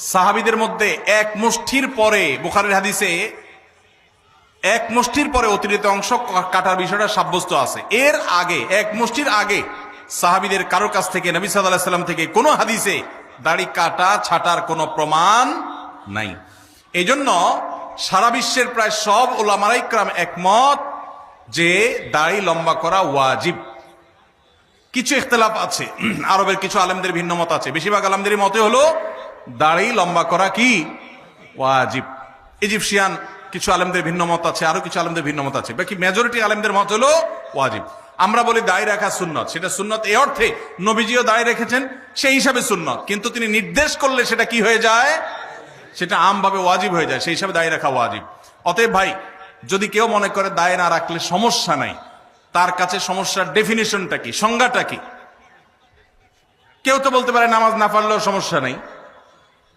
সাহাবীদের মধ্যে এক মুষ্টির পরে, বুখারীর হাদিসে এক মুষ্টির পরে অতিরিক্ত অংশ কাটার বিষয়টা সাব্যস্ত আছে। এর আগে, এক মুষ্টির আগে সাহাবীদের কারোর কাছ থেকে, নবী সাল্লাল্লাহু আলাইহি সাল্লাম থেকে কোনো হাদিসে দাড়ি কাটা ছাটার কোনো প্রমাণ নাই। এই জন্য সারা বিশ্বের প্রায় সব উলামায়ে ইকরাম একমত যে দাড়ি লম্বা করা ওয়াজিব। কিছু ইখতিলাফ আছে, আরবের কিছু আলেমদের ভিন্ন মত আছে। বেশিরভাগ আলেমদের মতে হলো দাড়ি লম্বা করা কি ওয়াজিব। ইজিপশিয়ান কিছু আলেমদের ভিন্ন মত আছে, আরো কিছু আলেমদের ভিন্ন মত আছে, বাকি মেজরিটি আলেমদের মত হলো ওয়াজিব। আমরা বলি দাড়ি রাখা সুন্নত, সেটা সুন্নত এই অর্থে নবীজিও দাড়ি রেখেছেন, সেই হিসাবে সুন্নত, কিন্তু তিনি নির্দেশ করলে সেটা কি হয়ে যায়, সেটা আমভাবে ওয়াজিব হয়ে যায়, সেই হিসাবে দাড়ি রাখা ওয়াজিব। অতএব ভাই, যদি কেউ মনে করে দাড়ি না রাখলে সমস্যা নাই, তার কাছে সমস্যার ডেফিনিশনটা কি, সংজ্ঞাটা কি? কেউ তো বলতে পারে নামাজ না পড়লেও সমস্যা নাই,